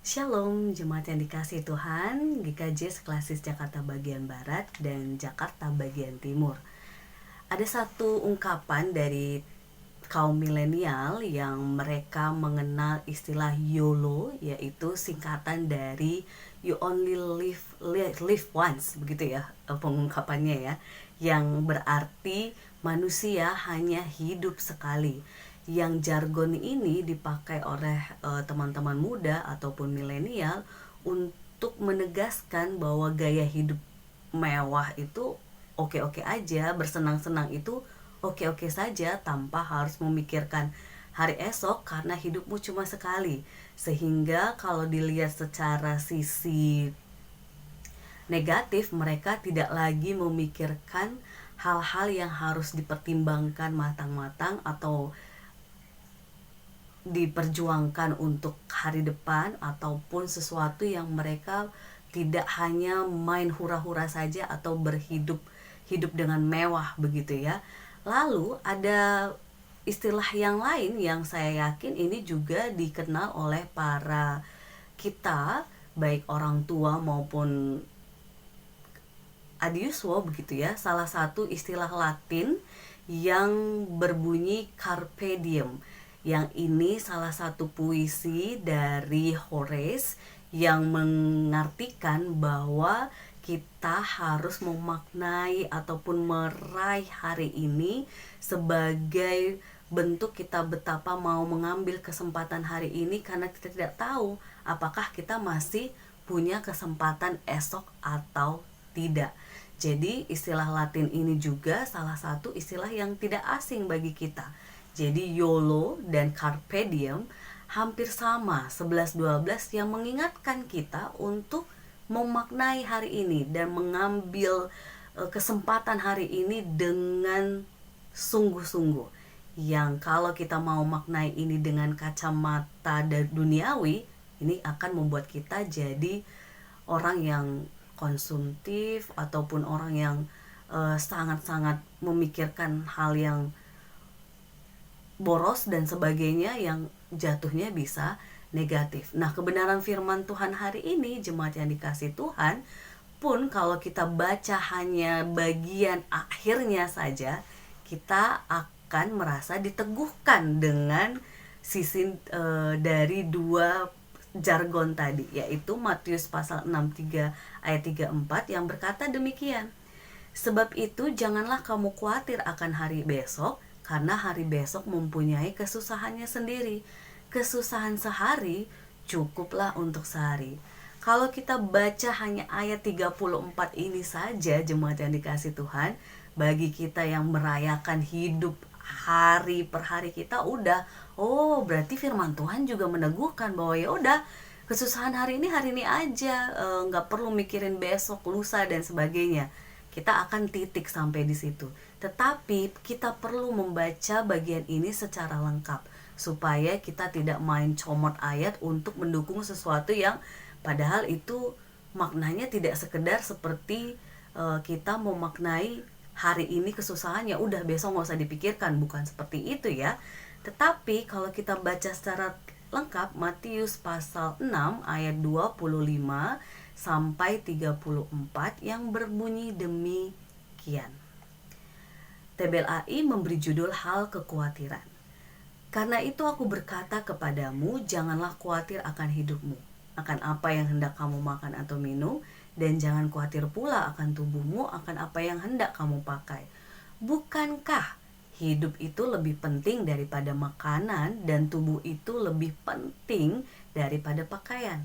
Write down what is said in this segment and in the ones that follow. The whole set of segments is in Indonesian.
Shalom, jemaat yang dikasihi Tuhan, GKJ Seklasis Jakarta bagian Barat dan Jakarta bagian Timur. Ada satu ungkapan dari kaum milenial yang mereka mengenal istilah YOLO, yaitu singkatan dari You Only Live Once, begitu ya pengungkapannya ya, yang berarti manusia hanya hidup sekali. Yang jargon ini dipakai oleh teman-teman muda ataupun milenial untuk menegaskan bahwa gaya hidup mewah itu oke-oke aja, bersenang-senang itu oke-oke saja tanpa harus memikirkan hari esok karena hidupmu cuma sekali. Sehingga kalau dilihat secara sisi negatif, mereka tidak lagi memikirkan hal-hal yang harus dipertimbangkan matang-matang atau diperjuangkan untuk hari depan, ataupun sesuatu yang mereka tidak hanya main hura-hura saja atau hidup dengan mewah begitu ya. Lalu ada istilah yang lain yang saya yakin ini juga dikenal oleh para kita, baik orang tua maupun adiuswo begitu ya. Salah satu istilah Latin yang berbunyi carpe diem. Yang ini salah satu puisi dari Horace yang mengartikan bahwa kita harus memaknai ataupun meraih hari ini sebagai bentuk kita betapa mau mengambil kesempatan hari ini, karena kita tidak tahu apakah kita masih punya kesempatan esok atau tidak. Jadi istilah Latin ini juga salah satu istilah yang tidak asing bagi kita. Jadi YOLO dan Carpe Diem hampir sama, 11-12, yang mengingatkan kita untuk memaknai hari ini dan mengambil kesempatan hari ini dengan sungguh-sungguh. Yang kalau kita mau maknai ini dengan kacamata duniawi, ini akan membuat kita jadi orang yang konsumtif ataupun orang yang sangat-sangat memikirkan hal yang boros dan sebagainya, yang jatuhnya bisa negatif. Nah, kebenaran firman Tuhan hari ini, jemaat yang dikasih Tuhan, pun kalau kita baca hanya bagian akhirnya saja, kita akan merasa diteguhkan dengan sisi dari dua jargon tadi, yaitu Matius pasal 63 ayat 34 yang berkata demikian. Sebab itu janganlah kamu khawatir akan hari besok, karena hari besok mempunyai kesusahannya sendiri. Kesusahan sehari cukuplah untuk sehari. Kalau kita baca hanya ayat 34 ini saja, jemaat yang dikasih Tuhan, bagi kita yang merayakan hidup hari per hari kita, udah, oh berarti firman Tuhan juga meneguhkan bahwa ya udah, kesusahan hari ini aja, nggak perlu mikirin besok, lusa dan sebagainya. Kita akan titik sampai di situ. Tetapi kita perlu membaca bagian ini secara lengkap supaya kita tidak main comot ayat untuk mendukung sesuatu yang padahal itu maknanya tidak sekedar seperti kita memaknai hari ini kesusahan ya udah besok nggak usah dipikirkan, bukan seperti itu ya. Tetapi kalau kita baca secara lengkap Matius pasal 6 ayat 25 sampai 34 yang berbunyi demikian. TBLAI memberi judul hal kekhawatiran. Karena itu aku berkata kepadamu, janganlah khawatir akan hidupmu, akan apa yang hendak kamu makan atau minum, dan jangan khawatir pula akan tubuhmu, akan apa yang hendak kamu pakai. Bukankah hidup itu lebih penting daripada makanan, dan tubuh itu lebih penting daripada pakaian?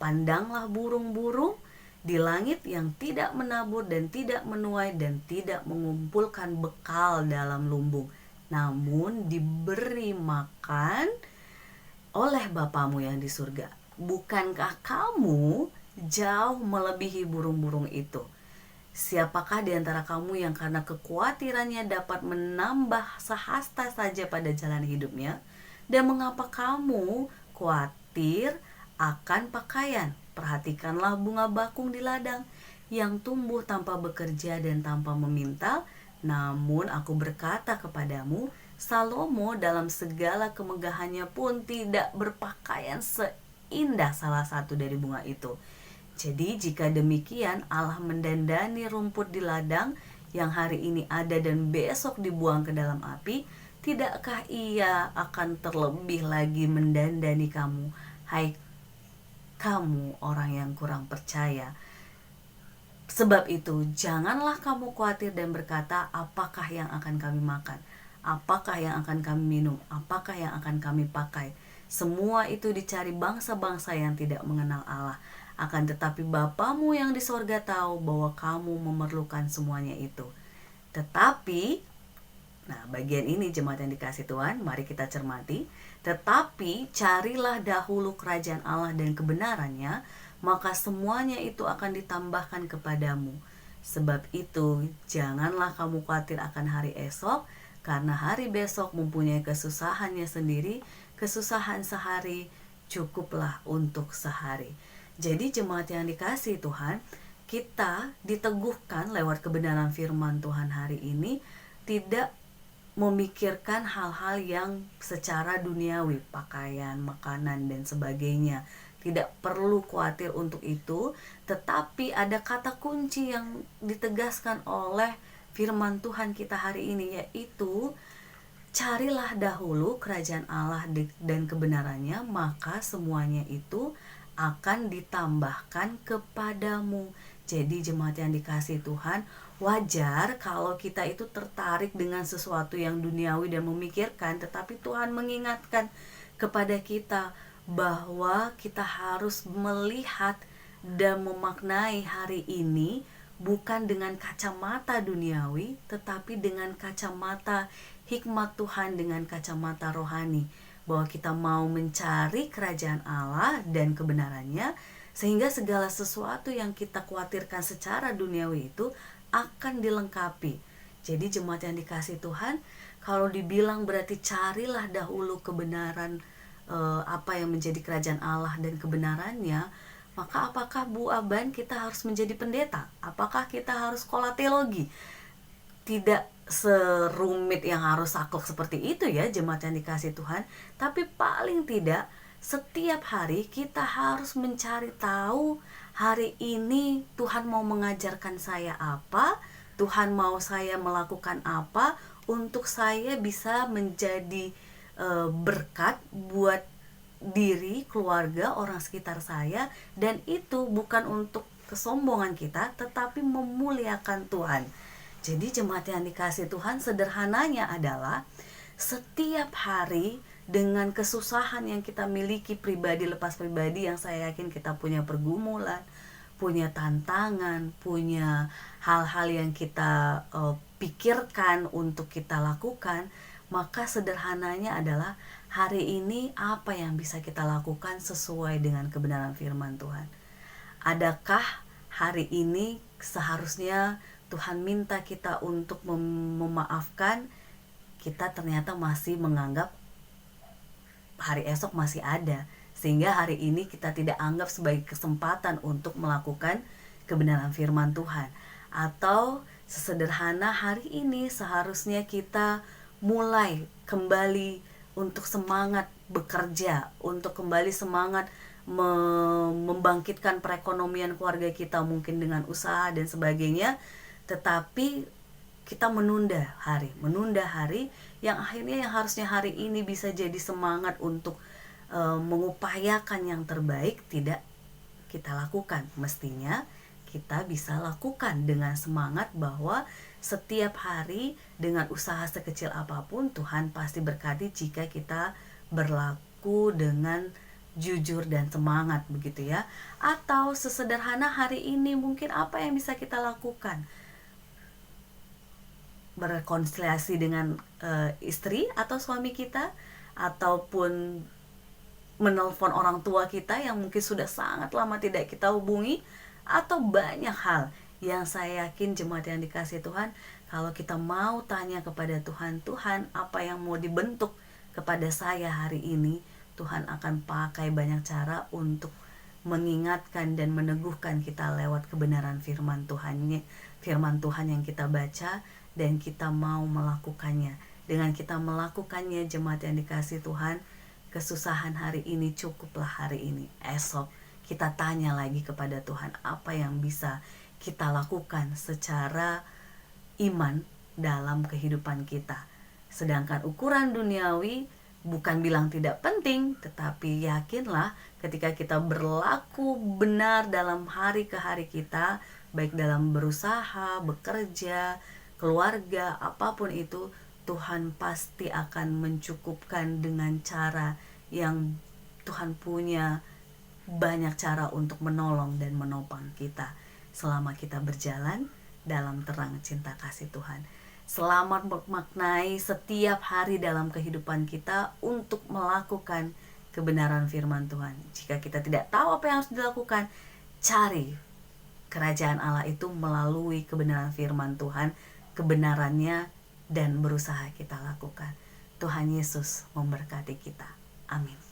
Pandanglah burung-burung di langit yang tidak menabur dan tidak menuai dan tidak mengumpulkan bekal dalam lumbung, namun diberi makan oleh Bapamu yang di surga. Bukankah kamu jauh melebihi burung-burung itu? Siapakah di antara kamu yang karena kekhawatirannya dapat menambah sehasta saja pada jalan hidupnya? Dan mengapa kamu khawatir akan pakaian? Perhatikanlah bunga bakung di ladang yang tumbuh tanpa bekerja dan tanpa memintal. Namun aku berkata kepadamu, Salomo dalam segala kemegahannya pun tidak berpakaian indah salah satu dari bunga itu. Jadi jika demikian Allah mendandani rumput di ladang yang hari ini ada dan besok dibuang ke dalam api, tidakkah Ia akan terlebih lagi mendandani kamu, hai kamu orang yang kurang percaya? Sebab itu janganlah kamu khawatir dan berkata, apakah yang akan kami makan, apakah yang akan kami minum, apakah yang akan kami pakai. Semua itu dicari bangsa-bangsa yang tidak mengenal Allah. Akan tetapi Bapamu yang di sorga tahu bahwa kamu memerlukan semuanya itu. Tetapi, nah bagian ini jemaat yang dikasih Tuhan, mari kita cermati. Tetapi carilah dahulu kerajaan Allah dan kebenarannya, maka semuanya itu akan ditambahkan kepadamu. Sebab itu janganlah kamu khawatir akan hari esok, karena hari besok mempunyai kesusahannya sendiri. Kesusahan sehari cukuplah untuk sehari. Jadi jemaat yang dikasih Tuhan, kita diteguhkan lewat kebenaran firman Tuhan hari ini, tidak memikirkan hal-hal yang secara duniawi, pakaian, makanan, dan sebagainya. Tidak perlu khawatir untuk itu, tetapi ada kata kunci yang ditegaskan oleh firman Tuhan kita hari ini, yaitu carilah dahulu kerajaan Allah dan kebenarannya, maka semuanya itu akan ditambahkan kepadamu. Jadi jemaat yang dikasih Tuhan, wajar kalau kita itu tertarik dengan sesuatu yang duniawi dan memikirkan, tetapi Tuhan mengingatkan kepada kita bahwa kita harus melihat dan memaknai hari ini bukan dengan kacamata duniawi, tetapi dengan kacamata hikmat Tuhan, dengan kacamata rohani, bahwa kita mau mencari kerajaan Allah dan kebenarannya, sehingga segala sesuatu yang kita khawatirkan secara duniawi itu akan dilengkapi. Jadi jemaat yang dikasih Tuhan, kalau dibilang berarti carilah dahulu kebenaran, apa yang menjadi kerajaan Allah dan kebenarannya, maka apakah Bu Aban kita harus menjadi pendeta? Apakah kita harus sekolah teologi? Tidak serumit yang harus saklek seperti itu ya jemaat yang dikasih Tuhan. Tapi paling tidak setiap hari kita harus mencari tahu, hari ini Tuhan mau mengajarkan saya apa, Tuhan mau saya melakukan apa untuk saya bisa menjadi berkat buat diri, keluarga, orang sekitar saya. Dan itu bukan untuk kesombongan kita, tetapi memuliakan Tuhan. Jadi jemaat yang dikasih Tuhan, sederhananya adalah setiap hari dengan kesusahan yang kita miliki pribadi lepas pribadi, yang saya yakin kita punya pergumulan, punya tantangan, punya hal-hal yang kita pikirkan untuk kita lakukan, maka sederhananya adalah hari ini apa yang bisa kita lakukan sesuai dengan kebenaran firman Tuhan. Adakah hari ini seharusnya Tuhan minta kita untuk memaafkan, kita ternyata masih menganggap hari esok masih ada, sehingga hari ini kita tidak anggap sebagai kesempatan untuk melakukan kebenaran firman Tuhan. Atau sesederhana hari ini seharusnya kita mulai kembali untuk semangat bekerja, untuk kembali semangat membangkitkan perekonomian keluarga kita, mungkin dengan usaha dan sebagainya, tetapi kita menunda hari yang akhirnya yang harusnya hari ini bisa jadi semangat untuk mengupayakan yang terbaik, tidak kita lakukan. Mestinya kita bisa lakukan dengan semangat bahwa setiap hari dengan usaha sekecil apapun Tuhan pasti berkati jika kita berlaku dengan jujur dan semangat, begitu ya. Atau sesederhana hari ini mungkin apa yang bisa kita lakukan? Berrekonsiliasi dengan istri atau suami kita, ataupun menelpon orang tua kita yang mungkin sudah sangat lama tidak kita hubungi, atau banyak hal yang saya yakin jemaat yang dikasih Tuhan, kalau kita mau tanya kepada Tuhan, Tuhan apa yang mau dibentuk kepada saya hari ini, Tuhan akan pakai banyak cara untuk mengingatkan dan meneguhkan kita lewat kebenaran firman Tuhan yang kita baca, dan kita mau melakukannya. Dengan kita melakukannya jemaat yang dikasih Tuhan, kesusahan hari ini cukuplah hari ini. Esok kita tanya lagi kepada Tuhan apa yang bisa kita lakukan secara iman dalam kehidupan kita. Sedangkan ukuran duniawi bukan bilang tidak penting, tetapi yakinlah ketika kita berlaku benar dalam hari ke hari kita, baik dalam berusaha, bekerja, keluarga, apapun itu, Tuhan pasti akan mencukupkan dengan cara yang Tuhan punya banyak cara untuk menolong dan menopang kita selama kita berjalan dalam terang cinta kasih Tuhan. Selamat memaknai setiap hari dalam kehidupan kita untuk melakukan kebenaran firman Tuhan. Jika kita tidak tahu apa yang harus dilakukan, cari kerajaan Allah itu melalui kebenaran firman Tuhan, kebenarannya, dan berusaha kita lakukan. Tuhan Yesus memberkati kita. Amin.